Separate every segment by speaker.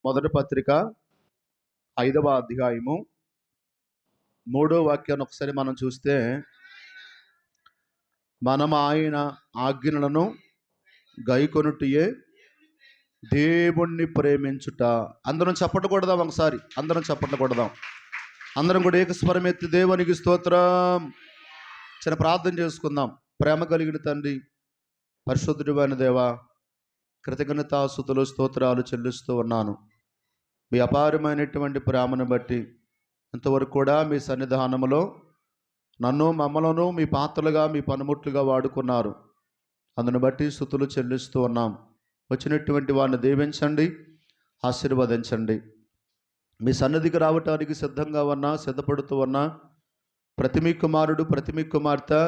Speaker 1: మొదటి పత్రిక 5వ అధ్యాయము 3వ వాక్యాన్ని ఒకసారి మనం చూస్తే, మనం ఆయన ఆజ్ఞలను గైకొనుటయే దేవుణ్ణి ప్రేమించుట. అందరం చప్పట్లు కొడదాం, ఒకసారి అందరం చప్పట్లు కొడదాం. అందరం కూడా ఏకస్వరం ఎత్తి దేవునికి స్తోత్రం. చిన్న ప్రార్థన చేసుకుందాం. ప్రేమ కలిగిన తండ్రి, పరిశుద్ధుడైన దేవా, కృతజ్ఞతాస్తుతులు స్తోత్రాలు చెల్లిస్తూ ఉన్నాను. మీ అపారమైనటువంటి ప్రేమను బట్టి ఇంతవరకు కూడా మీ సన్నిధానములో నన్ను మమ్మలను మీ పాత్రలుగా మీ పనిముట్లుగా వాడుకున్నారు. అందును బట్టి స్తుతులు చెల్లిస్తూ ఉన్నాం. వచ్చినటువంటి వారిని దీవించండి, ఆశీర్వదించండి. మీ సన్నిధికి రావటానికి సిద్ధంగా ఉన్నా, సిద్ధపడుతూ ఉన్నా ప్రతి మీ కుమారుడు, ప్రతి మీ కుమార్తె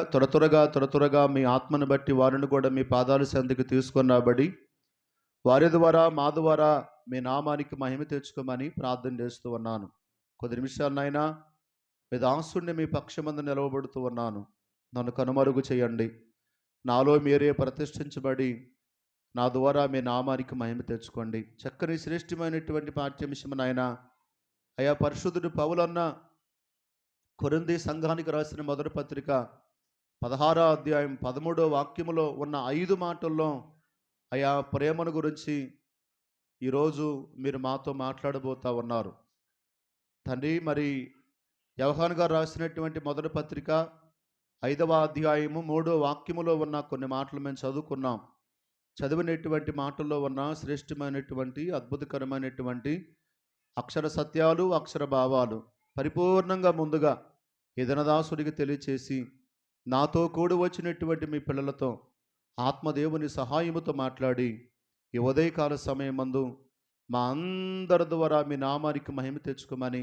Speaker 1: త్వరగా మీ ఆత్మను బట్టి వారిని కూడా మీ పాదాల సంధికి తీసుకొని రాబడి వారి ద్వారా మా ద్వారా మీ నామానికి మహిమ తెచ్చుకోమని ప్రార్థన చేస్తూ ఉన్నాను. కొద్ది నిమిషాలనైనా మీ దాసుడిని మీ పక్షమందు నిలవబడుతూ ఉన్నాను. నన్ను కనుమరుగు చేయండి. నాలో మీరే ప్రతిష్ఠించబడి నా ద్వారా మీ నామానికి మహిమ తెచ్చుకోండి. చక్కని శ్రేష్టమైనటువంటి పాఠ్యాంశమునైనా అయా పరిశుద్ధుడు పౌలన్న కొరింథీ సంఘానికి రాసిన మొదటి పత్రిక 16వ అధ్యాయం 13వ వాక్యములో ఉన్న 5 మాటల్లో అయా ప్రేమను గురించి ఈరోజు మీరు మాతో మాట్లాడబోతా ఉన్నారు తండ్రి. మరి యోహాను గారు రాసినటువంటి మొదటి పత్రిక 5వ అధ్యాయము 3వ వాక్యములో ఉన్న కొన్ని మాటలు మేము చదువుకున్నాం. చదివినటువంటి మాటల్లో ఉన్న శ్రేష్టమైనటువంటి అద్భుతకరమైనటువంటి అక్షర సత్యాలు, అక్షర భావాలు పరిపూర్ణంగా ముందుగా ఈ దినదాసుడికి తెలియచేసి నాతో కూడి వచ్చినటువంటి మీ పిల్లలతో ఆత్మదేవుని సహాయముతో మాట్లాడి ఈ ఉదయకాల సమయమందు మా అందరి ద్వారా మీ నామానికి మహిమ తెచ్చుకోమని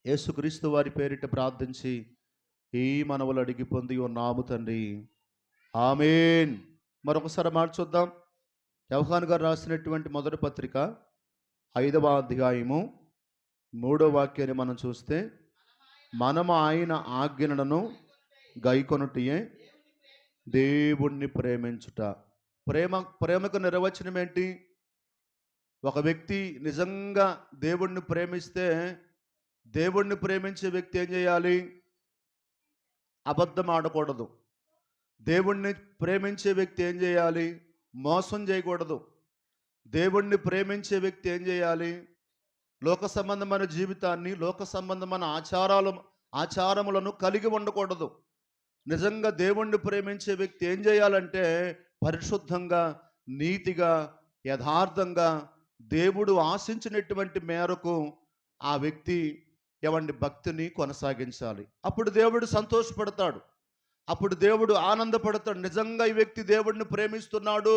Speaker 1: యేసుక్రీస్తు వారి పేరిట ప్రార్థించి ఈ మనవులు అడిగి పొంది ఉన్నాము తండ్రి, ఆమేన్. మరొకసారి మాట చూద్దాం. యోహాను గారు రాసినటువంటి మొదటి పత్రిక 5వ అధ్యాయము 3వ వాక్యాన్ని మనం చూస్తే, మనము ఆయన ఆజ్ఞలను గైకొనుటయే దేవుణ్ణి ప్రేమించుట. ప్రేమకు నిర్వచనం ఏంటి? ఒక వ్యక్తి నిజంగా దేవుణ్ణి ప్రేమిస్తే, దేవుణ్ణి ప్రేమించే వ్యక్తి ఏం చేయాలి? అబద్ధం ఆడకూడదు. దేవుణ్ణి ప్రేమించే వ్యక్తి ఏం చేయాలి? మోసం చేయకూడదు. దేవుణ్ణి ప్రేమించే వ్యక్తి ఏం చేయాలి? లోక సంబంధమైన జీవితాన్ని, లోక సంబంధమైన ఆచారములను కలిగి ఉండకూడదు. నిజంగా దేవుణ్ణి ప్రేమించే వ్యక్తి ఏం చేయాలంటే పరిశుద్ధంగా, నీతిగా, యథార్థంగా దేవుడు ఆశించినటువంటి మేరకు ఆ వ్యక్తి భక్తిని కొనసాగించాలి. అప్పుడు దేవుడు సంతోషపడతాడు, అప్పుడు దేవుడు ఆనందపడతాడు. నిజంగా ఈ వ్యక్తి దేవుడిని ప్రేమిస్తున్నాడు.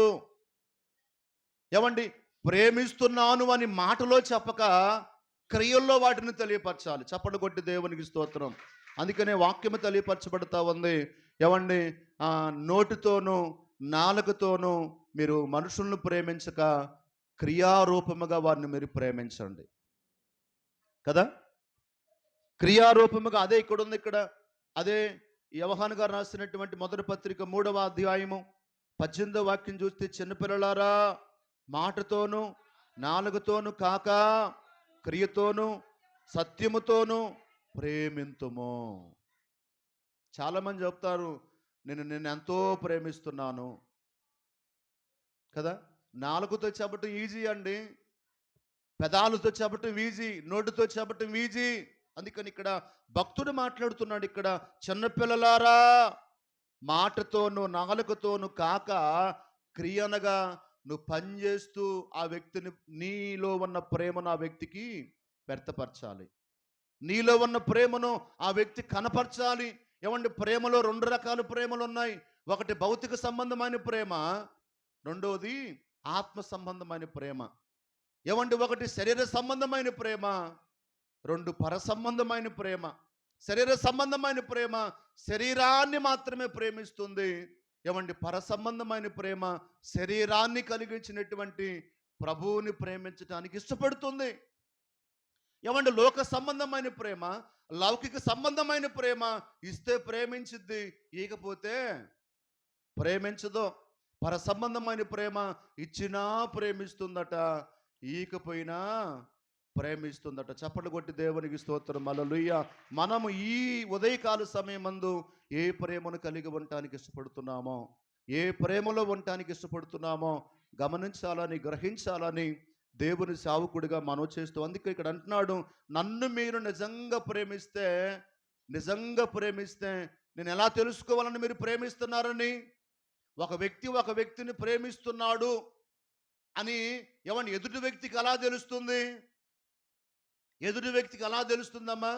Speaker 1: ప్రేమిస్తున్నాను అని మాటలో చెప్పక క్రియల్లో వాటిని తెలియపరచాలి. చప్పట్లు కొట్టి దేవునికి స్తోత్రం. అందుకనే వాక్యము తెలియపరచబడతా ఉంది. నోటితోనూ నాలుకతోనూ మీరు మనుషులను ప్రేమించక క్రియారూపముగా వారిని మీరు ప్రేమించండి కదా. క్రియారూపముగా అదే ఇక్కడ ఉంది. అదే యోహాను గారు రాసినటువంటి మొదటి పత్రిక 3వ అధ్యాయము 18వ వాక్యం చూస్తే, చిన్నపిల్లలారా మాటతోనూ నాలుగుతోనూ కాక క్రియతోనూ సత్యముతోనూ ప్రేమింతుము. చాలామంది చెప్తారు, నేను ఎంతో ప్రేమిస్తున్నాను కదా. నాలుగుతో చెప్పటం ఈజీ అండి, పెదాలతో చెప్పటం ఈజీ, నోటితో చెప్పటం ఈజీ. అందుకని ఇక్కడ భక్తుడు మాట్లాడుతున్నాడు. ఇక్కడ చిన్నపిల్లలారా మాటతోనూ నాలుకతోనూ కాక క్రియనగా నువ్వు పనిచేస్తూ ఆ వ్యక్తిని, నీలో ఉన్న ప్రేమను ఆ వ్యక్తికి వ్యర్థపరచాలి. నీలో ఉన్న ప్రేమను ఆ వ్యక్తి కనపరచాలి. ప్రేమలో 2 రకాల ప్రేమలు ఉన్నాయి. ఒకటి భౌతిక సంబంధమైన ప్రేమ, రెండోది ఆత్మ సంబంధమైన ప్రేమ. ఒకటి శరీర సంబంధమైన ప్రేమ, 2 పర సంబంధమైన ప్రేమ. శరీర సంబంధమైన ప్రేమ శరీరాన్ని మాత్రమే ప్రేమిస్తుంది. పర సంబంధమైన ప్రేమ శరీరాన్ని కలిగించినటువంటి ప్రభువుని ప్రేమించడానికి ఇష్టపడుతుంది. లోక సంబంధమైన ప్రేమ, లౌకిక సంబంధమైన ప్రేమ ఇస్తే ప్రేమించిద్ది, ఇకపోతే ప్రేమించదు. పర సంబంధమైన ప్రేమ ఇచ్చినా ప్రేమిస్తుందట, ఈకపోయినా ప్రేమిస్తుందట. చప్పట్లు కొట్టి దేవునికి స్తోత్రం. హల్లెలూయా. మనము ఈ ఉదయకాల సమయమందు ఏ ప్రేమను కలిగి ఉండటానికి ఇష్టపడుతున్నామో, ఏ ప్రేమలో ఉండటానికి ఇష్టపడుతున్నామో గమనించాలని, గ్రహించాలని దేవుని సేవకుడిగా మనవి చేస్తూ, అందుకే ఇక్కడ అంటున్నాడు, నన్ను మీరు నిజంగా ప్రేమిస్తే నేను ఎలా తెలుసుకోవాలని మీరు ప్రేమిస్తున్నారని. ఒక వ్యక్తిని ప్రేమిస్తున్నాడు అని ఎదుటి వ్యక్తికి ఎలా తెలుస్తుంది? ఎదుటి వ్యక్తికి ఎలా తెలుస్తుందమ్మా?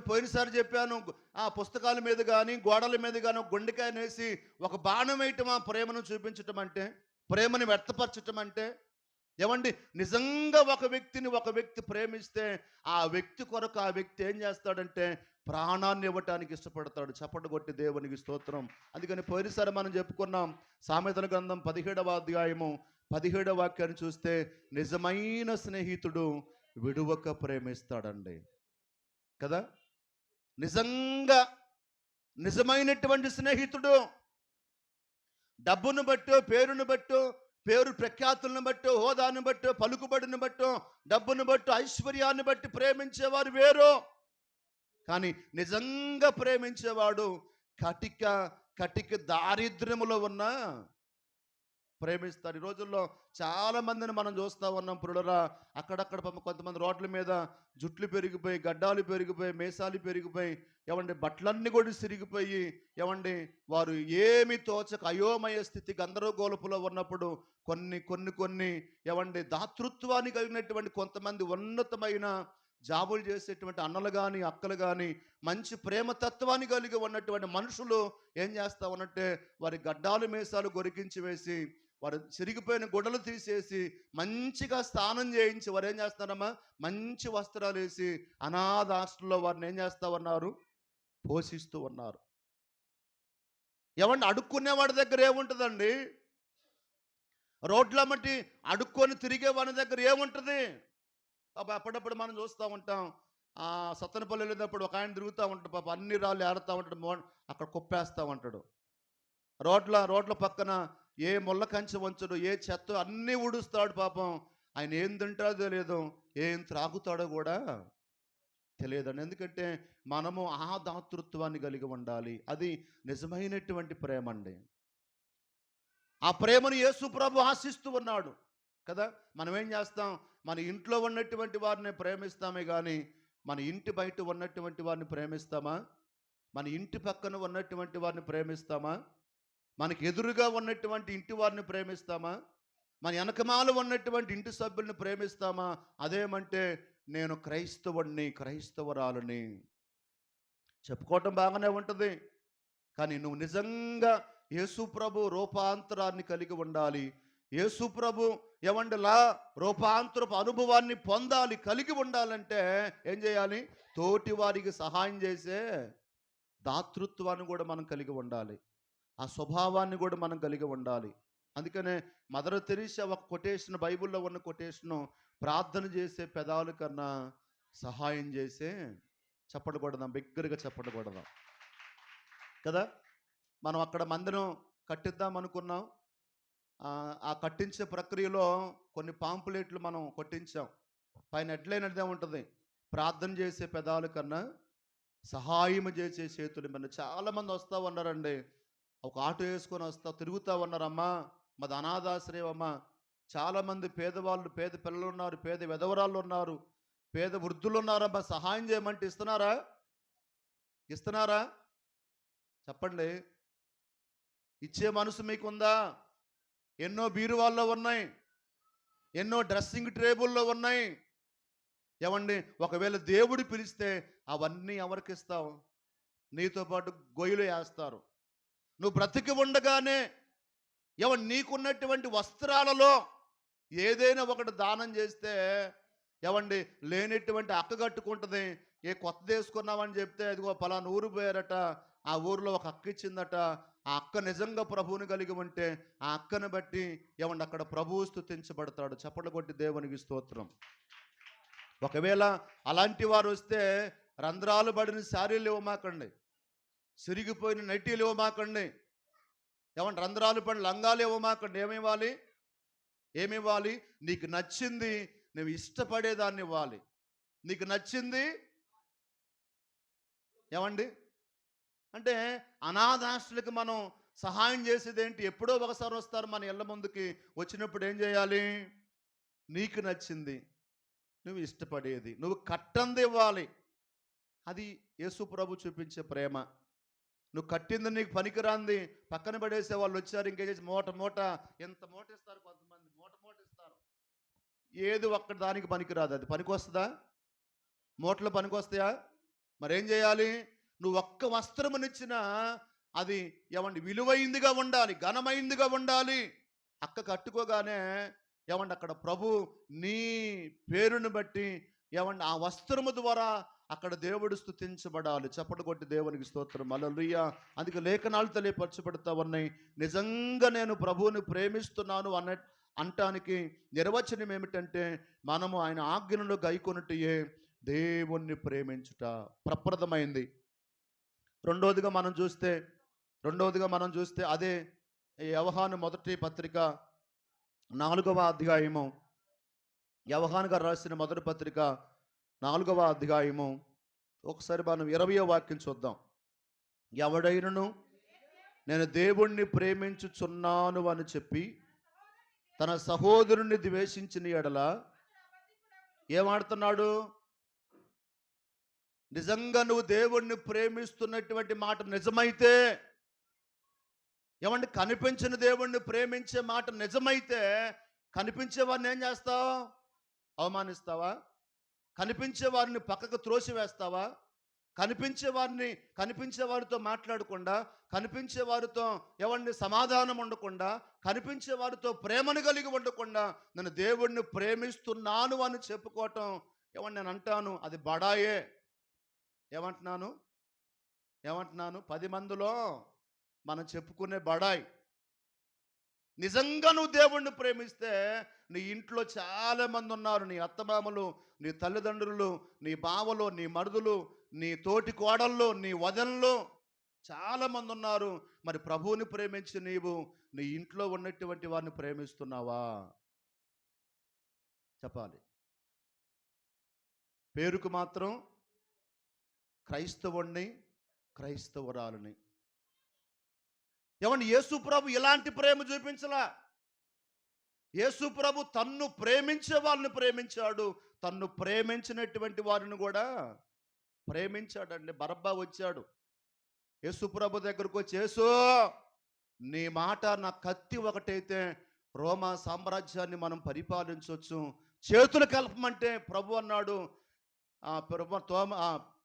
Speaker 1: పోయినసారి చెప్పాను, ఆ పుస్తకాల మీద కానీ గోడల మీద కానీ ఒక గుండెకాయనేసి ఒక బాణం వేయటం ఆ ప్రేమను చూపించటం అంటే, ప్రేమను వ్యక్తపరచటం అంటే. నిజంగా ఒక వ్యక్తి ప్రేమిస్తే ఆ వ్యక్తి కొరకు ఆ వ్యక్తి ఏం చేస్తాడంటే ప్రాణాన్ని ఇవ్వటానికి ఇష్టపడతాడు. చప్పట్లు కొట్టి దేవునికి స్తోత్రం. అందుకని పోయినసారి మనం చెప్పుకున్నాం, సామెతల గ్రంథం 17వ అధ్యాయము 17వ వాక్యాన్ని చూస్తే, నిజమైన స్నేహితుడు విడువక ప్రేమిస్తాడండి కదా. నిజమైనటువంటి స్నేహితుడు డబ్బును బట్టో, పేరును బట్టో, పేరు ప్రఖ్యాతులను బట్టో, హోదాను బట్టో, పలుకుబడిని బట్టో, డబ్బును బట్టో, ఐశ్వర్యాన్ని బట్టి ప్రేమించేవారు వేరు. కానీ నిజంగా ప్రేమించేవాడు కటిక దారిద్ర్యములో ఉన్న ప్రేమిస్తారు. ఈ రోజుల్లో చాలా మందిని మనం చూస్తూ ఉన్నాం పురుడరా. అక్కడక్కడ కొంతమంది రోడ్ల మీద జుట్లు పెరిగిపోయి, గడ్డాలు పెరిగిపోయి, మీసాలు పెరిగిపోయి, బట్టలన్నీ కూడా సిరిగిపోయి, వారు ఏమి తోచక అయోమయ స్థితి గందరగోళపులో ఉన్నప్పుడు కొన్ని దాతృత్వాన్ని కలిగినటువంటి కొంతమంది ఉన్నతమైన జాబులు చేసేటువంటి అన్నలు కానీ, అక్కలు కానీ, మంచి ప్రేమతత్వాన్ని కలిగి ఉన్నటువంటి మనుషులు ఏం చేస్తా ఉన్నట్టే, వారి గడ్డాలు మీసాలు గొరికించి వేసి, వారు చిరిగిపోయిన గుడ్డలు తీసేసి, మంచిగా స్నానం చేయించి, వారు ఏం చేస్తారమ్మా, మంచి వస్త్రాలు వేసి అనాథ హాస్టల్లో వారిని ఏం చేస్తా ఉన్నారు, పోషిస్తూ ఉన్నారు. అడుక్కునేవాడి దగ్గర ఏముంటుందండి? రోడ్ల మట్టి అడుక్కొని తిరిగే వాడి దగ్గర ఏముంటుంది? అప్పుడప్పుడు మనం చూస్తూ ఉంటాం, సత్తనపల్లి వెళ్ళేటప్పుడు ఒక ఆయన తిరుగుతూ ఉంటాడు, పాప అన్ని రాళ్ళు ఏరుతూ ఉంటాడు, అక్కడ కుప్పేస్తూ ఉంటాడు. రోడ్ల పక్కన ఏ ముళ్ళ కంచె వంచడు, ఏ చెత్త అన్నీ ఊడుస్తాడు. పాపం ఆయన ఏం తింటాడో తెలియదు, ఏం త్రాగుతాడో కూడా తెలియదండి. ఎందుకంటే మనము ఆ దాతృత్వాన్ని కలిగి ఉండాలి. అది నిజమైనటువంటి ప్రేమ అండి. ఆ ప్రేమను యేసు ప్రభు ఆశిస్తూ ఉన్నాడు కదా. మనం ఏం చేస్తాం, మన ఇంట్లో ఉన్నటువంటి వారిని ప్రేమిస్తామే కానీ మన ఇంటి బయట ఉన్నటువంటి వారిని ప్రేమిస్తామా? మన ఇంటి పక్కన ఉన్నటువంటి వారిని ప్రేమిస్తామా? మనకి ఎదురుగా ఉన్నటువంటి ఇంటి వారిని ప్రేమిస్తామా? మన వెనకమాల ఉన్నటువంటి ఇంటి సభ్యుల్ని ప్రేమిస్తామా? అదేమంటే నేను క్రైస్తవురాలని చెప్పుకోవటం బాగానే ఉంటుంది, కానీ నువ్వు నిజంగా యేసు ప్రభు రూపాంతరాన్ని కలిగి ఉండాలి. యేసు ప్రభు రూపాంతరపు అనుభవాన్ని పొందాలి, కలిగి ఉండాలంటే ఏం చేయాలి? తోటి వారికి సహాయం చేసే దాతృత్వాన్ని కూడా మనం కలిగి ఉండాలి, ఆ స్వభావాన్ని కూడా మనం కలిగి ఉండాలి. అందుకనే మదర్ తెరీసా ఒక కొటేషన్, బైబిల్లో ఉన్న కొటేషను, ప్రార్థన చేసే పెదాల కన్నా సహాయం చేసే, చప్పట్లు కొడదాం, బిగ్గరగా చప్పట్లు కొడదాం కదా. మనం అక్కడ మందిరం కట్టిద్దాం అనుకున్నాం, ఆ కట్టించే ప్రక్రియలో కొన్ని పాంపులెట్లు మనం కొట్టించాం. పైన ఎట్లయినదే ఉంటుంది, ప్రార్థన చేసే పెదాల కన్నా సహాయం చేసే చేతులు. మన చాలామంది వస్తూ ఉన్నారండి, ఒక ఆటో వేసుకొని తిరుగుతూ ఉన్నారమ్మా, మాది అనాథాశ్రయం అమ్మా. చాలామంది పేదవాళ్ళు, పేద పిల్లలు ఉన్నారు, పేద విధవరాళ్ళు ఉన్నారు, పేద వృద్ధులు ఉన్నారమ్మా. సహాయం చేయమంటే ఇస్తున్నారా? చెప్పండి, ఇచ్చే మనసు మీకుందా? ఎన్నో బీరువాల్లో ఉన్నాయి, ఎన్నో డ్రెస్సింగ్ టేబుల్లో ఉన్నాయి. ఒకవేళ దేవుడు పిలిస్తే అవన్నీ ఎవరికి ఇస్తావు? నీతో పాటు గొయ్యిలు వేస్తారు. నువ్వు బ్రతికి ఉండగానే నీకున్నటువంటి వస్త్రాలలో ఏదైనా ఒకటి దానం చేస్తే లేనటువంటి అక్క కట్టుకుంటుంది. ఏ కొత్త వేసుకున్నావని చెప్తే అదిగో పలానా ఊరు పోయారట, ఆ ఊరిలో ఒక అక్క ఇచ్చిందట. ఆ అక్క నిజంగా ప్రభువుని కలిగి ఉంటే ఆ అక్కను బట్టి అక్కడ ప్రభువు స్తుతించబడతాడు. చప్పట్లు కొట్టి దేవునికి స్తోత్రం. ఒకవేళ అలాంటి వారు వస్తే రంధ్రాలు పడిన శారీలు ఇవ్వమాకండి, సిరిగిపోయిన నైటీలు ఇవ్వమాకండి, రంధ్రాలు పడిన లంగాలు ఇవ్వమాకండి. ఏమివ్వాలి? ఏమి ఇవ్వాలి? నీకు నచ్చింది, నువ్వు ఇష్టపడేదాన్ని ఇవ్వాలి. నీకు నచ్చింది ఏమండి? అంటే అనాథాశ్రులకు మనం సహాయం చేసేది ఏంటి? ఎప్పుడో ఒకసారి వస్తారు మన ఇళ్ళ ముందుకి. వచ్చినప్పుడు ఏం చేయాలి? నీకు నచ్చింది, నువ్వు ఇష్టపడేది, నువ్వు కట్టంది ఇవ్వాలి. అది యేసు ప్రభు చూపించే ప్రేమ. నువ్వు కట్టింది నీకు పనికిరాంది పక్కన పడేసే వాళ్ళు వచ్చారు. ఇంకేం చేసి మూట మూట ఎంత మూట ఇస్తారు కొంతమంది, మూట మూట ఇస్తారు. ఏది ఒక్కటి దానికి పనికిరాదు. అది పనికొస్తుందా? మూటలు పనికొస్తాయా? మరేం చేయాలి? నువ్వు ఒక్క వస్త్రమునిచ్చినా అది ఏమండి విలువైందిగా ఉండాలి, ఘనమైందిగా ఉండాలి. అక్క కట్టుకోగానే ఏమండి అక్కడ ప్రభు నీ పేరును బట్టి ఏమండి ఆ వస్త్రము ద్వారా అక్కడ దేవుడు స్తుతించబడాలి. చప్పట్లు కొట్టి దేవునికి స్తోత్రం, హల్లెలూయా. అందుకే లేఖనాలు తెలియపరచబడతా ఉన్నాయి. నిజంగా నేను ప్రభువుని ప్రేమిస్తున్నాను అంటానికి నిర్వచనం ఏమిటంటే మనము ఆయన ఆజ్ఞలను గైకొనుటయే దేవుణ్ణి ప్రేమించుట ప్రప్రదమైంది. రెండవదిగా మనం చూస్తే అదే యోహాను మొదటి పత్రిక 4వ అధ్యాయము, యోహాను గారు రాసిన మొదటి పత్రిక 4వ అధ్యాయము ఒకసారి మనం 20వ వాక్యం చూద్దాం. ఎవడైనను నేను దేవుణ్ణి ప్రేమించుచున్నాను అని చెప్పి తన సహోదరుణ్ణి ద్వేషించిన ఎడల ఏమాడుతున్నాడు? నిజంగా నువ్వు దేవుణ్ణి ప్రేమిస్తున్నటువంటి మాట నిజమైతే, ఏమంటే కనిపించిన దేవుణ్ణి ప్రేమించే మాట నిజమైతే కనిపించే వారిని ఏం చేస్తావు? అవమానిస్తావా? కనిపించే వారిని పక్కకు త్రోసివేస్తావా? కనిపించే వారితో మాట్లాడకుండా, కనిపించే వారితో ఎవరిని సమాధానం ఉండకుండా, కనిపించే వారితో ప్రేమను కలిగి ఉండకుండా నేను దేవుణ్ణి ప్రేమిస్తున్నాను అని చెప్పుకోవటం ఏమన్నా నేను అంటాను, అది బడాయే. ఏమంటున్నాను? 10 మందిలో మనం చెప్పుకునే బడాయి. నిజంగా నువ్వు దేవుణ్ణి ప్రేమిస్తే నీ ఇంట్లో చాలా మంది ఉన్నారు. నీ అత్తమామలు, నీ తల్లిదండ్రులు, నీ బావలు, నీ మరుదులు, నీ తోటి కోడళ్ళు, నీ వదనలు చాలా మంది ఉన్నారు. మరి ప్రభువుని ప్రేమించి నీవు నీ ఇంట్లో ఉన్నటువంటి వారిని ప్రేమిస్తున్నావా? చెప్పాలి. పేరుకు మాత్రం క్రైస్తవుణ్ణి, క్రైస్తవురాలని. ఏమండి యేసు ప్రభు ఇలాంటి ప్రేమ చూపించలా. యేసు ప్రభు తన్ను ప్రేమించే వాళ్ళని ప్రేమించాడు, తన్ను ప్రేమించినటువంటి వారిని కూడా ప్రేమించాడండి. బరబ్బా వచ్చాడు యేసు ప్రభు దగ్గరకు వచ్చి, యేసు నీ మాట నా కత్తి ఒకటైతే రోమా సామ్రాజ్యాన్ని మనం పరిపాలించవచ్చు, చేతులు కలపమంటే ప్రభు అన్నాడు,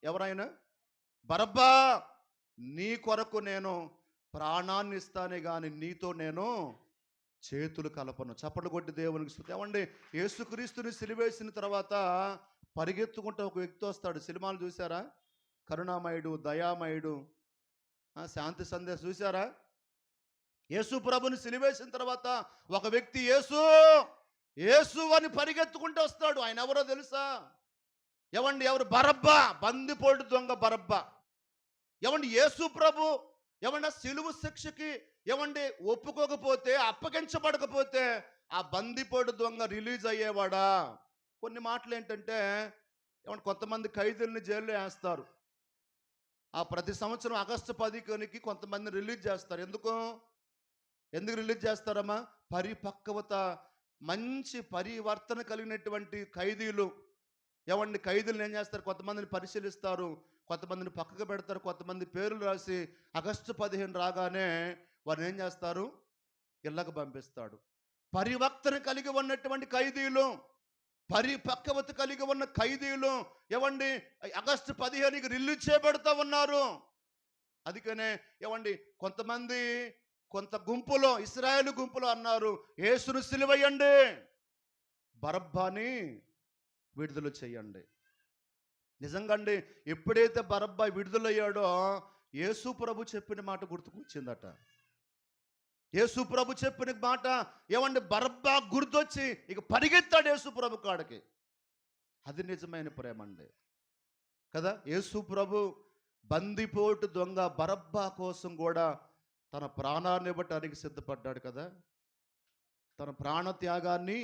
Speaker 1: ఎవరైనా బరబ్బా నీ కొరకు నేను ప్రాణాన్ని ఇస్తానే కానీ నీతో నేను చేతులు కలపను. చప్పట్లు కొట్టి దేవునికి స్తుతి. ఏమండి యేసుక్రీస్తుని సిలువేసిన తర్వాత పరిగెత్తుకుంటూ ఒక వ్యక్తి వస్తాడు. సినిమాలు చూసారా? కరుణామయుడు, దయామయుడు, శాంతి సందేశం చూసారా? యేసు ప్రభుని సిలువేసిన తర్వాత ఒక వ్యక్తి యేసు యేసు అని పరిగెత్తుకుంటూ వస్తాడు. ఆయన ఎవరో తెలుసా? ఎవరు? బరబ్బా, బందిపోటు దొంగ బరబ్బా. యేసు ప్రభు సిలువ శిక్షకి ఒప్పుకోకపోతే, అప్పగించబడకపోతే ఆ బందిపోటు దొంగ రిలీజ్ అయ్యేవాడా? కొన్ని మాటలు ఏంటంటే కొంతమంది ఖైదీల్ని జైల్లో వేస్తారు. ఆ ప్రతి సంవత్సరం ఆగస్టు 10కి కొంతమంది రిలీజ్ చేస్తారు. ఎందుకు రిలీజ్ చేస్తారమ్మా? పరిపక్వత, మంచి పరివర్తన కలిగినటువంటి ఖైదీలు. ఖైదీలను ఏం చేస్తారు? కొంతమందిని పరిశీలిస్తారు, కొంతమందిని పక్కకు పెడతారు, కొంతమంది పేర్లు రాసి ఆగస్టు 15 రాగానే వారిని ఏం చేస్తారు? ఇళ్ళకు పంపిస్తాడు. పరివర్తన కలిగి ఉన్నటువంటి ఖైదీలు, పరిపక్వత కలిగి ఉన్న ఖైదీలు ఆగస్టు 15కి రిలీజ్ చేయబడుతూ ఉన్నారు. అందుకనే కొంత గుంపులో, ఇశ్రాయేలు గుంపులో అన్నారు, యేసును సిలువేయండి, బరబ్బాని విడుదల చేయండి. నిజంగా అండి, ఎప్పుడైతే బరబ్బా విడుదలయ్యాడో యేసు ప్రభు చెప్పిన మాట గుర్తుకు వచ్చిందట. యేసు ప్రభు చెప్పిన మాట బరబ్బా గుర్తొచ్చి ఇక పరిగెత్తాడు యేసు ప్రభు కాడికి. అది నిజమైన ప్రేమ అండి కదా. యేసు ప్రభు బందిపోటు దొంగ బరబ్బా కోసం కూడా తన ప్రాణాన్ని ఇవ్వటానికి సిద్ధపడ్డాడు కదా. తన ప్రాణ త్యాగాన్ని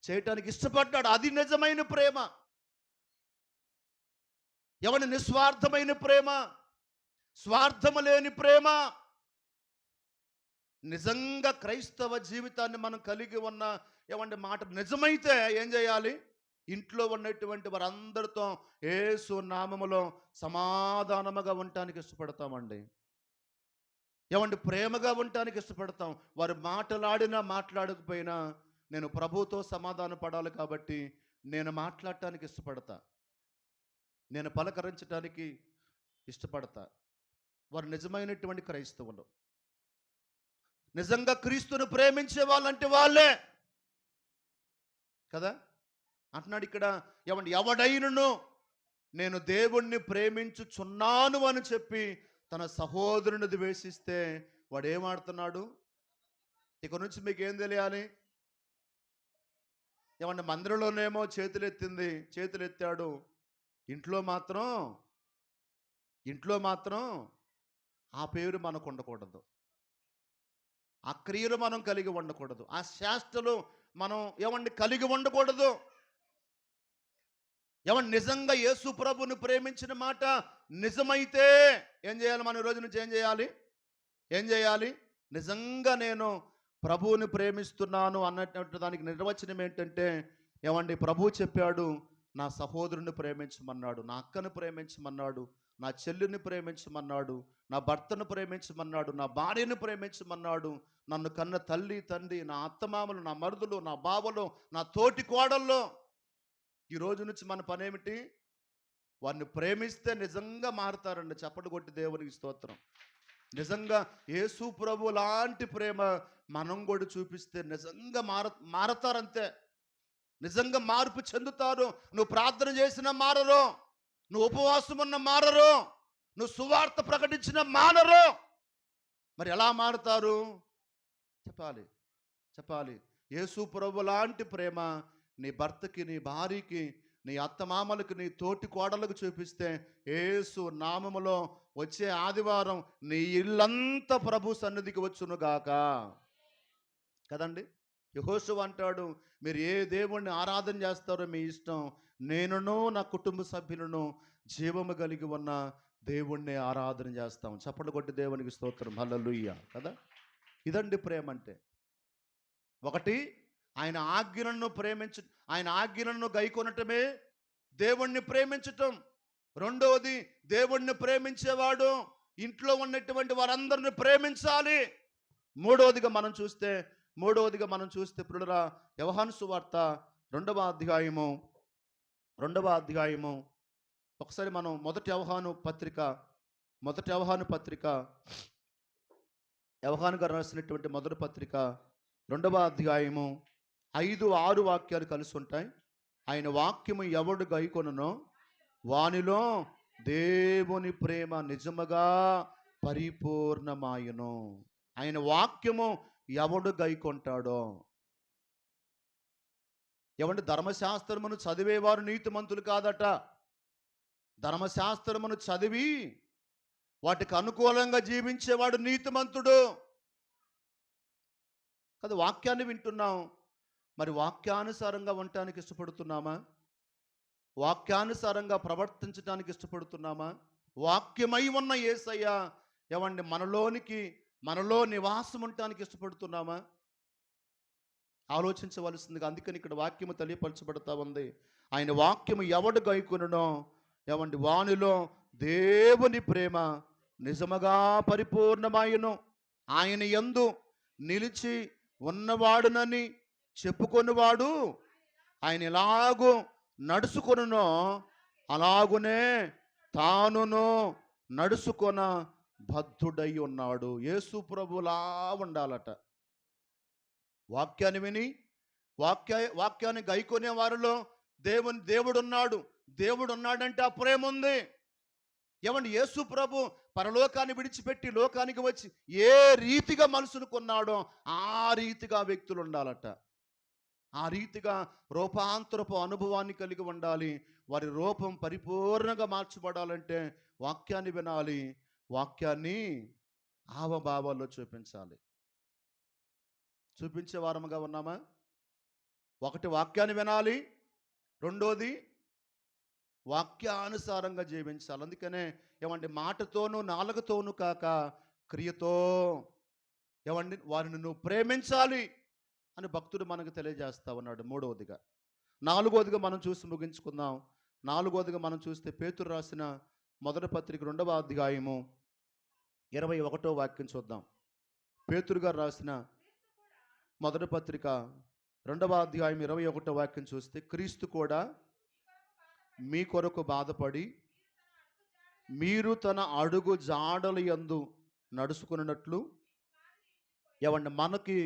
Speaker 1: చేయటానికి ఇష్టపడ్డాడు. అది నిజమైన ప్రేమ. ఎవరి నిస్వార్థమైన ప్రేమ, స్వార్థము లేని ప్రేమ. నిజంగా క్రైస్తవ జీవితాన్ని మనం కలిగి ఉన్న ఏమంటే మాట నిజమైతే ఏం చేయాలి? ఇంట్లో ఉన్నటువంటి వారందరితో యేసు నామములో సమాధానముగా ఉండటానికి ఇష్టపడతామండి. ఏమంటే ప్రేమగా ఉండటానికి ఇష్టపడతాం. వారు మాట్లాడినా మాట్లాడకపోయినా నేను ప్రభుతో సమాధాన పడాలి కాబట్టి నేను మాట్లాడటానికి ఇష్టపడతా, నేను పలకరించడానికి ఇష్టపడతా. వారు నిజమైనటువంటి క్రైస్తవులు, నిజంగా క్రీస్తును ప్రేమించే వాళ్ళంటే వాళ్ళే కదా. అంటున్నాడు ఇక్కడ, ఎవడైనను నేను దేవుణ్ణి ప్రేమించుచున్నాను అని చెప్పి తన సహోదరుని ద్వేషిస్తే వాడు ఏమాడుతున్నాడు? ఇక నుంచి మీకు ఏం తెలియాలి? మందిరంలోనేమో చేతులు ఎత్తాడు, ఇంట్లో మాత్రం ఆ పేరు మనకు ఉండకూడదు, ఆ క్రియలు మనం కలిగి ఉండకూడదు, ఆ శాస్త్రలు మనం కలిగి ఉండకూడదు. నిజంగా యేసు ప్రభుని ప్రేమించిన మాట నిజమైతే ఏం చేయాలి? మనం ఈ రోజు నుంచి ఏం చేయాలి? నిజంగా నేను ప్రభువుని ప్రేమిస్తున్నాను అన్నటువంటి దానికి నిర్వచనం ఏంటంటే, ప్రభువు చెప్పాడు, నా సహోదరుని ప్రేమించమన్నాడు, నా అక్కను ప్రేమించమన్నాడు, నా చెల్లిని ప్రేమించమన్నాడు, నా భర్తను ప్రేమించమన్నాడు, నా భార్యను ప్రేమించమన్నాడు, నన్ను కన్న తల్లి తండ్రి, నా అత్తమామలు, నా మరుదులు, నా బావలు, నా తోటి కోడల్లో. ఈ రోజు నుంచి మన పని ఏమిటి? వారిని ప్రేమిస్తే నిజంగా మారుతారండి. చప్పటి కొట్టి దేవునికి స్తోత్రం. నిజంగా యేసు ప్రభు లాంటి ప్రేమ మనం కూడా చూపిస్తే నిజంగా మారతారంతే. నిజంగా మార్పు చెందుతారు. నువ్వు ప్రార్థన చేసిన మారరు, నువ్వు ఉపవాసం ఉన్న మారరు, నువ్వు సువార్త ప్రకటించిన మారరు. మరి ఎలా మారుతారు? చెప్పాలి. యేసు ప్రభు లాంటి ప్రేమ నీ భర్తకి, నీ భార్యకి, నీ అత్తమామలకు, నీ తోటి కోడలకు చూపిస్తే యేసు నామములో వచ్చే ఆదివారం నీ ఇల్లంతా ప్రభు సన్నిధికి వచ్చునుగాక కదండి. యెహోషువ అంటాడు, మీరు ఏ దేవుణ్ణి ఆరాధన చేస్తారో మీ ఇష్టం, నేనును నా కుటుంబ సభ్యులను జీవము కలిగి ఉన్న దేవుణ్ణి ఆరాధన చేస్తాం. చప్పట్లు కొట్టి దేవునికి స్తోత్రం, హల్లెలూయా కదా. ఇదండి ప్రేమ అంటే. ఒకటి, ఆయన ఆజ్ఞలను గైకొనటమే దేవుణ్ణి ప్రేమించటం. రెండవది, దేవుణ్ణి ప్రేమించేవాడు ఇంట్లో ఉన్నటువంటి వారందరిని ప్రేమించాలి. మూడవదిగా మనం చూస్తే ప్రియులారా, యోహాను సువార్త 2వ అధ్యాయము ఒకసారి మనం మొదటి యోహాను పత్రిక యోహాను గారు రాసినటువంటి మొదటి పత్రిక 2వ అధ్యాయము 5-6 వాక్యాలు కలిసి ఉంటాయి. ఆయన వాక్యము ఎవడు గైకొనునో వానిలో దేవుని ప్రేమ నిజముగా పరిపూర్ణమాయును. ఆయన వాక్యము ఎవడు గైకొంటాడో. ధర్మశాస్త్రమును చదివేవారు నీతిమంతులు కాదట. ధర్మశాస్త్రమును చదివి వాటికి అనుకూలంగా జీవించేవాడు నీతిమంతుడు కదా. వాక్యాన్ని వింటున్నాం, మరి వాక్యానుసారంగా ఉండటానికి ఇష్టపడుతున్నామా? వాక్యానుసారంగా ప్రవర్తించడానికి ఇష్టపడుతున్నామా? వాక్యమై ఉన్న యేసయ్య మనలో నివాసం ఉండటానికి ఇష్టపడుతున్నామా? ఆలోచించవలసిందిగా. అందుకని ఇక్కడ వాక్యము తెలియపరచబడతా ఉంది. ఆయన వాక్యము ఎవడు గైకొనునో వానిలో దేవుని ప్రేమ నిజముగా పరిపూర్ణమాయును. ఆయన యందు నిలిచి ఉన్నవాడునని చెప్పుకొనివాడు ఆయన ఎలాగూ నడుచుకొనునో అలాగునే తానును నడుచుకొన బద్ధుడై ఉన్నాడు. యేసు ప్రభులా ఉండాలట. వాక్యాన్ని విని వాక్యాన్ని గైకొనే వారిలో దేవుడు ఉన్నాడంటే ఆ ప్రేమ ఉంది. యేసు ప్రభు పరలోకాన్ని విడిచిపెట్టి లోకానికి వచ్చి ఏ రీతిగా మనసును కొన్నాడో ఆ రీతిగా వ్యక్తులు ఉండాలట. ఆ రీతిగా రూపాంతరపు అనుభవాన్ని కలిగి ఉండాలి. వారి రూపం పరిపూర్ణంగా మార్చబడాలంటే వాక్యాన్ని వినాలి, వాక్యాన్ని హావభావాల్లో చూపించాలి. చూపించే వారముగా ఉన్నామా? ఒకటి వాక్యాన్ని వినాలి, రెండోది వాక్యానుసారంగా జీవించాలి. అందుకనే ఏమండి మాటతోనూ నాలుకతోనూ కాక క్రియతో ఏమండి వారిని నువ్వు ప్రేమించాలి అని భక్తుడు మనకు తెలియజేస్తా ఉన్నాడు. మూడవదిగా, నాలుగవదిగా మనం చూసి ముగించుకుందాం. నాలుగవదిగా మనం చూస్తే పేతురు రాసిన మొదటి పత్రిక 2వ అధ్యాయము 21వ వాక్యం చూద్దాం. పేతురు గారు రాసిన మొదటి పత్రిక 2వ అధ్యాయం 21వ వాక్యం చూస్తే, క్రీస్తు కూడా మీ కొరకు బాధపడి మీరు తన అడుగు జాడల యందు నడుచుకున్నట్లు ఏమండి మనకి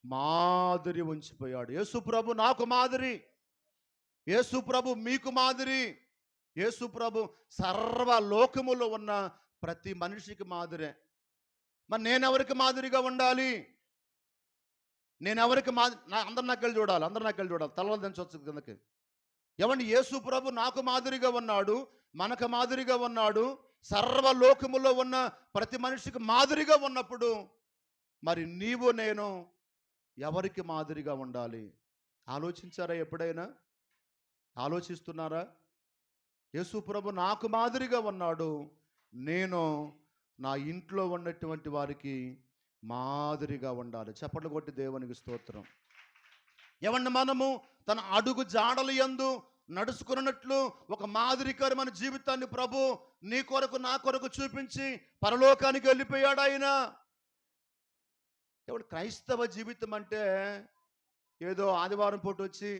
Speaker 1: మాదిరి ఉంచిపోయాడు. యేసు ప్రభు నాకు మాదిరి, యేసు ప్రభు మీకు మాదిరి, యేసు ప్రభు సర్వలోకములో ఉన్న ప్రతి మనిషికి మాదిరే. మరి నేనెవరికి మాదిరిగా ఉండాలి? నేనెవరికి అందరు నక్కలు చూడాలి, అందరు నక్కలు చూడాలి, తలలు దించవచ్చు కిందకి. ఏమండి యేసు ప్రభు నాకు మాదిరిగా ఉన్నాడు, మనకు మాదిరిగా ఉన్నాడు, సర్వలోకములో ఉన్న ప్రతి మనిషికి మాదిరిగా ఉన్నప్పుడు మరి నీవు నేను ఎవరికి మాదిరిగా ఉండాలి? ఆలోచించారా? ఎప్పుడైనా ఆలోచిస్తున్నారా? యేసు ప్రభు నాకు మాదిరిగా ఉన్నాడు, నేను నా ఇంట్లో ఉన్నటువంటి వారికి మాదిరిగా ఉండాలి. చప్పట్లు కొట్టి దేవునికి స్తోత్రం. ఏమండి మనము తన అడుగు జాడల యందు నడుచుకున్నట్లు ఒక మాదిరికరమైన జీవితాన్ని ప్రభు నీ కొరకు నా కొరకు చూపించి పరలోకానికి వెళ్ళిపోయాడు ఆయన. ఇప్పుడు క్రైస్తవ జీవితం అంటే ఏదో ఆదివారం పూట వచ్చి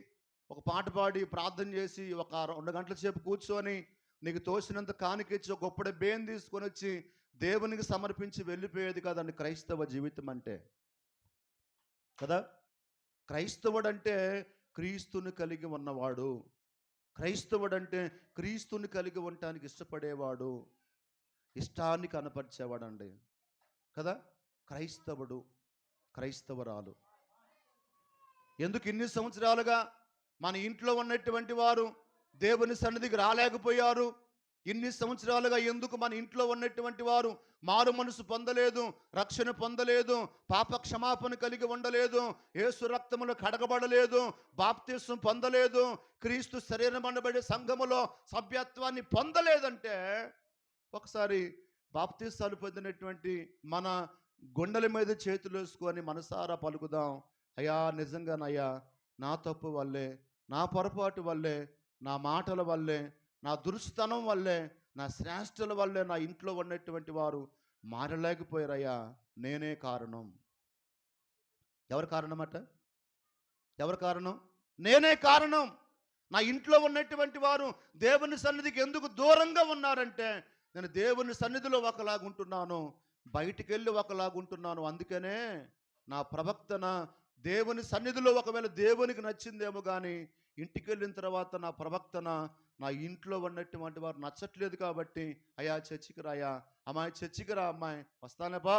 Speaker 1: ఒక పాట పాడి ప్రార్థన చేసి ఒక 2 గంటల సేపు కూర్చొని నీకు తోసినంత కానికిచ్చి ఒక గొప్పడి బేన్ తీసుకొని వచ్చి దేవునికి సమర్పించి వెళ్ళిపోయేది కాదండి క్రైస్తవ జీవితం అంటే. కదా, క్రైస్తవుడు అంటే క్రీస్తుని కలిగి ఉన్నవాడు, క్రైస్తవుడు అంటే క్రీస్తుని కలిగి ఉండటానికి ఇష్టపడేవాడు, ఇష్టాన్ని కనపరిచేవాడు అండి. కదా, క్రైస్తవుడు, క్రైస్తవరాలు. ఎందుకు ఇన్ని సంవత్సరాలుగా మన ఇంట్లో ఉన్నటువంటి వారు దేవుని సన్నిధికి రాలేకపోయారు? ఇన్ని సంవత్సరాలుగా ఎందుకు మన ఇంట్లో ఉన్నటువంటి వారు మారు మనసు పొందలేదు, రక్షణ పొందలేదు, పాప క్షమాపణ కలిగి ఉండలేదు, యేసు రక్తములో కడగబడలేదు, బాప్తిస్మం పొందలేదు, క్రీస్తు శరీరం అనబడే సంఘములో సభ్యత్వాన్ని పొందలేదంటే ఒకసారి బాప్తిసాలు పొందినటువంటి మన గుండెల మీద చేతులు వేసుకొని మనసారా పలుకుదాం, అయ్యా నిజంగానయ్యా నా తప్పు వల్లే, నా పొరపాటు వల్లే, నా మాటల వల్లే, నా దురుస్తనం వల్లే, నా శ్రేష్ఠుల వల్లే నా ఇంట్లో ఉన్నటువంటి వారు మారలేకపోయారయ్యా, నేనే కారణం. ఎవరు కారణం అట? ఎవరు కారణం? నేనే కారణం. నా ఇంట్లో ఉన్నటువంటి వారు దేవుని సన్నిధికి ఎందుకు దూరంగా ఉన్నారంటే నేను దేవుని సన్నిధిలో ఒకలాగుంటున్నాను, బయటికి వెళ్ళి ఒకలాగుంటున్నాను. అందుకనే నా ప్రవక్తన దేవుని సన్నిధిలో ఒకవేళ దేవునికి నచ్చిందేమో కానీ ఇంటికి వెళ్ళిన తర్వాత నా ప్రవక్తన నా ఇంట్లో ఉన్నటువంటి వారు నచ్చట్లేదు కాబట్టి అయ్యా చర్చికి రాయా, అమ్మాయి చర్చికి రా, అమ్మాయి వస్తానులేపా,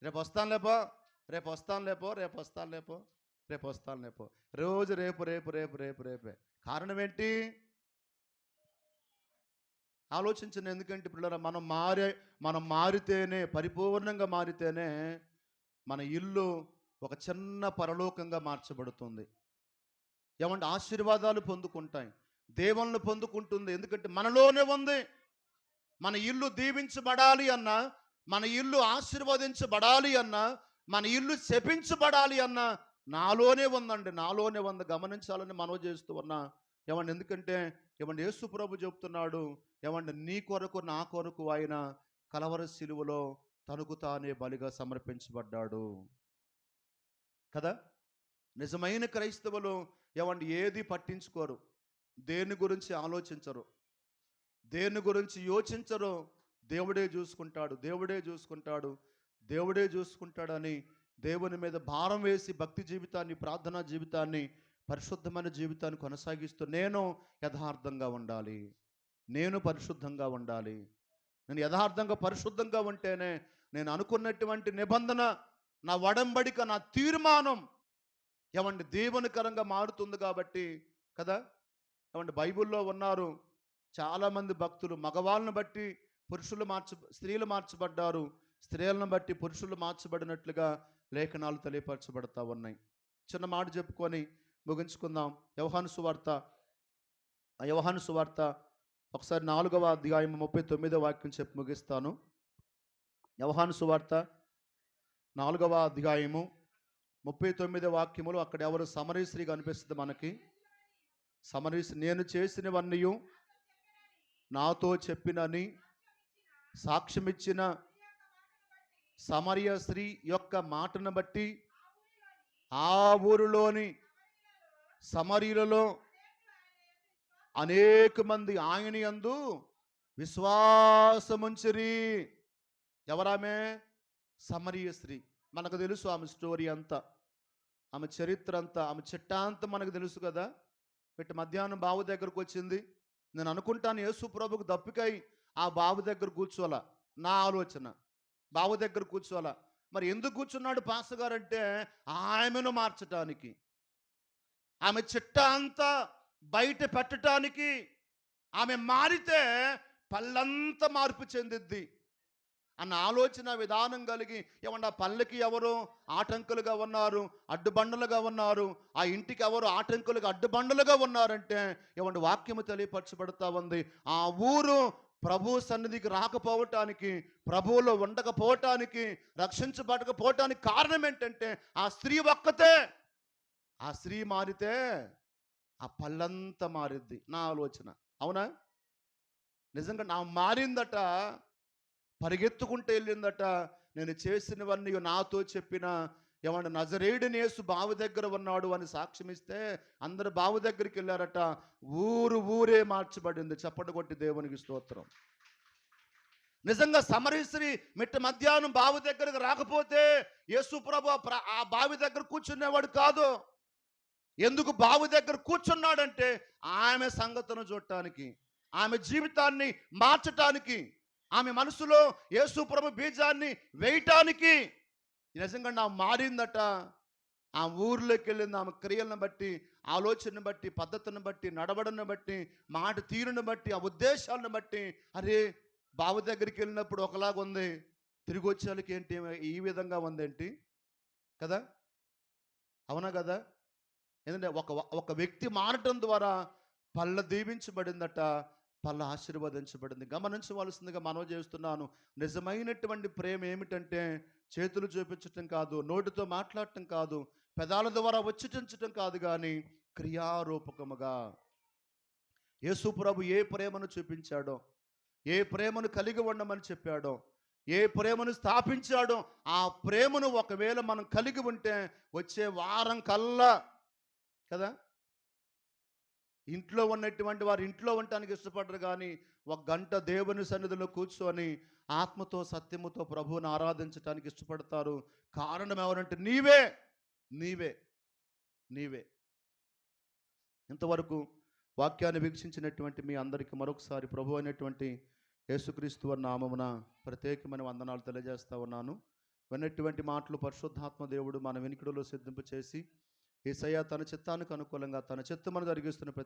Speaker 1: రేపు వస్తానులేపో, రేపు వస్తానులేపో, రేపు వస్తానులేపో, రేపు వస్తానులేపో, రోజు రేపు రేపు రేపు రేపు రేపే. కారణం ఏంటి? ఆలోచించండి. ఎందుకంటే పిల్లల మనం మారితేనే, పరిపూర్ణంగా మారితేనే మన ఇల్లు ఒక చిన్న పరలోకంగా మార్చబడుతుంది. ఏమంటే ఆశీర్వాదాలు పొందుకుంటాయి, దేవుళ్ళను పొందుకుంటుంది. ఎందుకంటే మనలోనే ఉంది. మన ఇల్లు దీవించబడాలి అన్నా, మన ఇల్లు ఆశీర్వదించబడాలి అన్నా, మన ఇల్లు శపించబడాలి అన్నా నాలోనే ఉందండి, నాలోనే ఉంది. గమనించాలని మనవి చేస్తూ ఉన్నా. ఏమండి ఎందుకంటే ఏమండి యేసు ప్రభు చెప్తున్నాడు, ఏమండి నీ కొరకు నా కొరకు ఆయన కలవరి శిలువలో తనకు తానే బలిగా సమర్పించబడ్డాడు. కదా, నిజమైన క్రైస్తవులు ఏమండి ఏది పట్టించుకోరు, దేని గురించి ఆలోచించరు, దేని గురించి యోచించరు. దేవుడే చూసుకుంటాడు, దేవుడే చూసుకుంటాడు, దేవుడే చూసుకుంటాడని దేవుని మీద భారం వేసి భక్తి జీవితాన్ని, ప్రార్థనా జీవితాన్ని, పరిశుద్ధమైన జీవితాన్ని కొనసాగిస్తూ నేను యథార్థంగా ఉండాలి, నేను పరిశుద్ధంగా ఉండాలి. నేను యథార్థంగా పరిశుద్ధంగా ఉంటేనే నేను అనుకున్నటువంటి నిబంధన, నా వడంబడిక, నా తీర్మానం ఏమండి దేవునికరంగా మారుతుంది. కాబట్టి కదా, ఏమండి బైబిల్లో ఉన్నారు చాలామంది భక్తులు, మగవాళ్ళను బట్టి స్త్రీలు మార్చబడ్డారు, స్త్రీలను బట్టి పురుషులు మార్చబడినట్లుగా లేఖనాలు తెలియపరచబడతా ఉన్నాయి. చిన్న మాట చెప్పుకొని ముగించుకుందాం. యోహాను సువార్త ఒకసారి 4వ అధ్యాయం 39వ వాక్యం చెప్పి ముగిస్తాను. యోహాను సువార్త 4వ అధ్యాయము 39వ వాక్యములు. అక్కడ ఎవరు? సమరీ స్త్రీ కనిపిస్తుంది మనకి. సమరీ స్త్రీ, నేను చేసినవన్నీ నాతో చెప్పినని సాక్ష్యమిచ్చిన సమరయ స్త్రీ యొక్క మాటను బట్టి ఆ ఊరిలోని సమరీలలో అనేక మంది ఆయన యందు విశ్వాసముంచిరి. ఎవరామె? సమరయ స్త్రీ. మనకు తెలుసు ఆమె స్టోరీ అంతా, ఆమె చరిత్ర అంతా, ఆమె చిట్టాంతం మనకు తెలుసు కదా. పెట్టి మధ్యాహ్నం బావి దగ్గరకు వచ్చింది. నేను అనుకుంటాను యేసు ప్రభుకు దప్పికై ఆ బావి దగ్గర కూర్చోవాలా, నా ఆలోచన. బావి దగ్గర కూర్చోవాలా. మరి ఎందుకు కూర్చున్నాడు పాస్టర్ గారు అంటే, ఆమెను మార్చటానికి, ఆమె చిట్టా అంతా బయట పెట్టడానికి. ఆమె మారితే పళ్ళంతా మార్పు చెందిద్ది అన్న ఆలోచన విధానం కలిగి, ఏమన్నా పల్లెకి ఎవరు ఆటంకులుగా ఉన్నారు, అడ్డుబండలుగా ఉన్నారు, ఆ ఇంటికి ఎవరు ఆటంకులుగా అడ్డుబండలుగా ఉన్నారంటే ఏమంటే వాక్యము తెలియపరచబడతా ఉంది. ఆ ఊరు ప్రభు సన్నిధికి రాకపోవటానికి, ప్రభువులో ఉండకపోవటానికి, రక్షించబడకపోవటానికి కారణం ఏంటంటే ఆ స్త్రీ ఒక్కతే. ఆ స్త్రీ మారితే ఆ పళ్ళంతా మారిద్ది, నా ఆలోచన. అవునా? నిజంగా నా మారిందట, పరిగెత్తుకుంటూ వెళ్ళిందట. నేను చేసినవన్నీ నాతో చెప్పిన ఏమన్నా నజరేయుడైన యేసు బావి దగ్గర ఉన్నాడు అని సాక్ష్యం ఇస్తే అందరు బావి దగ్గరికి వెళ్ళారట. ఊరే మార్చబడింది. చప్పట్లు కొట్టి దేవునికి స్తోత్రం. నిజంగా సమరయ స్త్రీ మిట్ట మధ్యాహ్నం బావి దగ్గరకు రాకపోతే యేసు ప్రభు ఆ బావి దగ్గర కూర్చునేవాడు కాదు. ఎందుకు బావి దగ్గర కూర్చున్నాడంటే ఆమె సంగతులను చూడటానికి, ఆమె జీవితాన్ని మార్చటానికి, ఆమె మనసులో యేసు ప్రభు బీజాన్ని వేయటానికి. నిజంగా నా మారిందట. ఆ ఊర్లోకి వెళ్ళింది. ఆమె క్రియలను బట్టి, ఆలోచనను బట్టి, పద్ధతిని బట్టి, నడవడను బట్టి, మాట తీరును బట్టి, ఆ ఉద్దేశాలను బట్టి, అరే బావి దగ్గరికి వెళ్ళినప్పుడు ఒకలాగా ఉంది, తిరిగి వచ్చేళ్ళకి ఏంటి ఈ విధంగా ఉందేంటి కదా. అవునా కదా? ఎందుకంటే ఒక వ్యక్తి మారటం ద్వారా పళ్ళ దీవించబడిందట, పళ్ళ ఆశీర్వదించబడింది. గమనించవలసిందిగా మనవి చేస్తున్నాను. నిజమైనటువంటి ప్రేమ ఏమిటంటే చేతులు చూపించటం కాదు, నోటితో మాట్లాడటం కాదు, పెదాల ద్వారా వచ్చుటించటం కాదు, కానీ క్రియారూపకముగా యేసు ప్రభు ఏ ప్రేమను చూపించాడో, ఏ ప్రేమను కలిగి ఉండమని చెప్పాడో, ఏ ప్రేమను స్థాపించాడో ఆ ప్రేమను ఒకవేళ మనం కలిగి ఉంటే వచ్చే వారం కల్లా కదా, ఇంట్లో ఉన్నటువంటి వారు ఇంట్లో ఉండటానికి ఇష్టపడరు, కానీ ఒక గంట దేవుని సన్నిధిలో కూర్చొని ఆత్మతో సత్యముతో ప్రభువుని ఆరాధించడానికి ఇష్టపడతారు. కారణం ఎవరంటే నీవే నీవే నీవే. ఇంతవరకు వాక్యాన్ని వీక్షించినటువంటి మీ అందరికీ మరొకసారి ప్రభు అయినటువంటి యేసుక్రీస్తు వారి నామమున ప్రత్యేకమైన వందనాలు తెలియజేస్తా ఉన్నాను. విన్నటువంటి మాటలు పరిశుద్ధాత్మ దేవుడు మన వెనుకడులో సిద్ధింపు చేసి యేసయ్య తన చిత్తానికి అనుకూలంగా తన చిత్తమును జరిగిస్తున్న